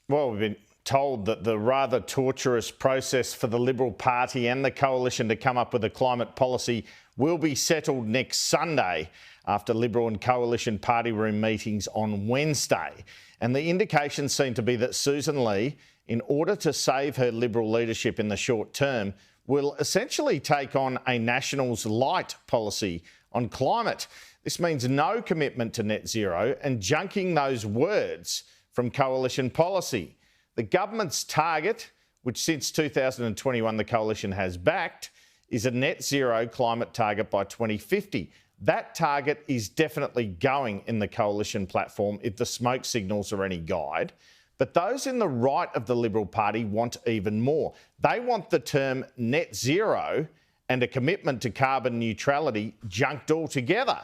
Well, we've been told that the rather torturous process for the Liberal Party and the Coalition to come up with a climate policy will be settled next Sunday after Liberal and Coalition party room meetings on Wednesday. And the indications seem to be that Sussan Ley, in order to save her Liberal leadership in the short term, will essentially take on a Nationals-lite policy on climate. This means no commitment to net zero and junking those words from coalition policy. The government's target, which since 2021 the coalition has backed, is a net zero climate target by 2050. That target is definitely going in the coalition platform if the smoke signals are any guide. But those in the right of the Liberal Party want even more. They want the term net zero and a commitment to carbon neutrality junked altogether.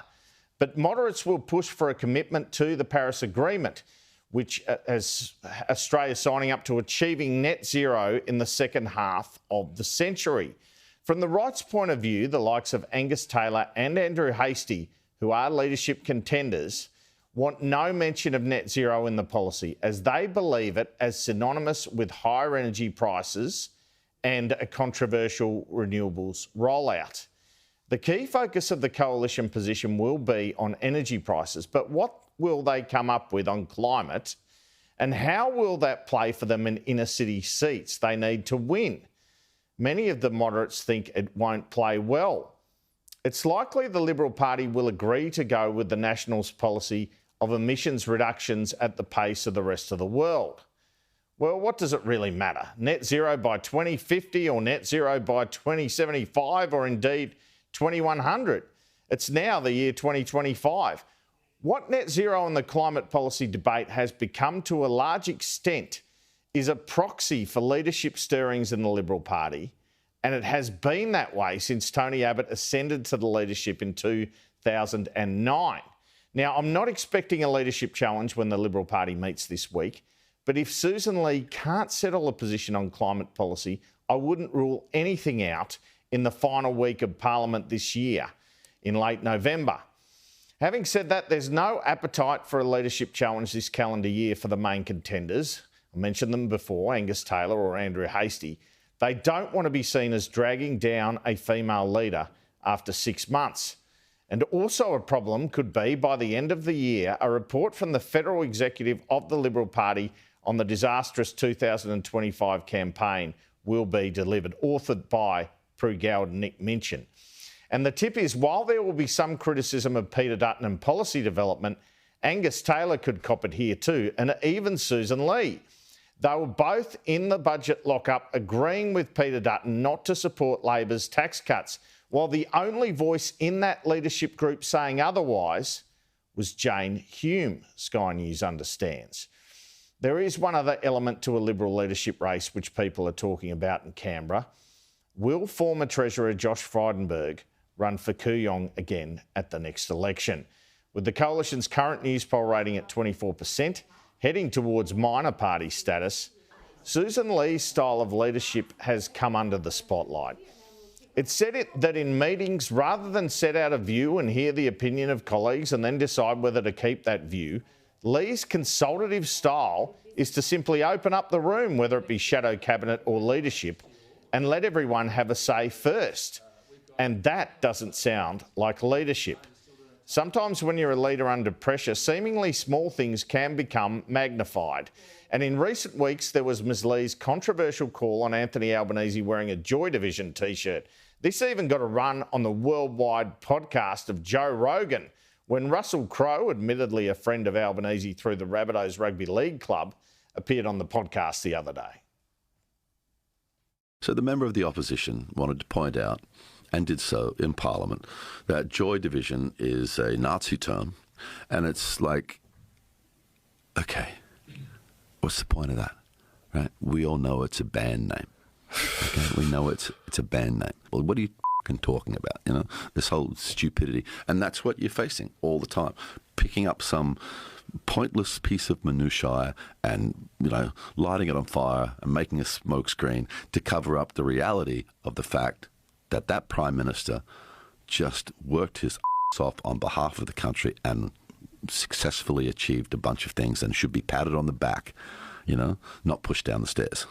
But moderates will push for a commitment to the Paris Agreement, which has Australia signing up to achieving net zero in the second half of the century. From the right's point of view, the likes of Angus Taylor and Andrew Hastie, who are leadership contenders, want no mention of net zero in the policy, as they believe it as synonymous with higher energy prices and a controversial renewables rollout. The key focus of the coalition position will be on energy prices, but what will they come up with on climate, and how will that play for them in inner city seats they need to win? Many of the moderates think it won't play well. It's likely the Liberal Party will agree to go with the Nationals' policy of emissions reductions at the pace of the rest of the world. Well, what does it really matter? Net zero by 2050 or net zero by 2075 or indeed 2100? It's now the year 2025. What net zero and the climate policy debate has become to a large extent is a proxy for leadership stirrings in the Liberal Party, and it has been that way since Tony Abbott ascended to the leadership in 2009. Now, I'm not expecting a leadership challenge when the Liberal Party meets this week, but if Sussan Ley can't settle a position on climate policy, I wouldn't rule anything out in the final week of Parliament this year, in late November. Having said that, there's no appetite for a leadership challenge this calendar year for the main contenders. I mentioned them before, Angus Taylor or Andrew Hastie. They don't want to be seen as dragging down a female leader after 6 months. And also a problem could be, by the end of the year, a report from the federal executive of the Liberal Party on the disastrous 2025 campaign will be delivered, authored by Prue Goward and Nick Minchin. And the tip is, while there will be some criticism of Peter Dutton and policy development, Angus Taylor could cop it here too, and even Sussan Ley. They were both in the budget lockup agreeing with Peter Dutton not to support Labor's tax cuts, while the only voice in that leadership group saying otherwise was Jane Hume, Sky News understands. There is one other element to a Liberal leadership race which people are talking about in Canberra. Will former Treasurer Josh Frydenberg run for Kooyong again at the next election? With the Coalition's current news poll rating at 24%, heading towards minor party status, Sussan Ley's style of leadership has come under the spotlight. It's said that in meetings, rather than set out a view and hear the opinion of colleagues and then decide whether to keep that view, Ley's consultative style is to simply open up the room, whether it be shadow cabinet or leadership, and let everyone have a say first. And that doesn't sound like leadership. Sometimes when you're a leader under pressure, seemingly small things can become magnified. And in recent weeks, there was Ms Ley's controversial call on Anthony Albanese wearing a Joy Division T-shirt. This even got a run on the worldwide podcast of Joe Rogan, when Russell Crowe, admittedly a friend of Albanese through the Rabbitohs Rugby League Club, appeared on the podcast the other day. So the member of the opposition wanted to point out, and did so in Parliament, that Joy Division is a Nazi term, and it's like, okay, what's the point of that, right? We all know it's a band name. Okay, we know it's a band name. Well, what are you talking about? You know, this whole stupidity, and that's what you're facing all the time, picking up some pointless piece of minutiae and, you know, lighting it on fire and making a smoke screen to cover up the reality of the fact that that Prime Minister just worked his ass off on behalf of the country and successfully achieved a bunch of things and should be patted on the back. not pushed down the stairs.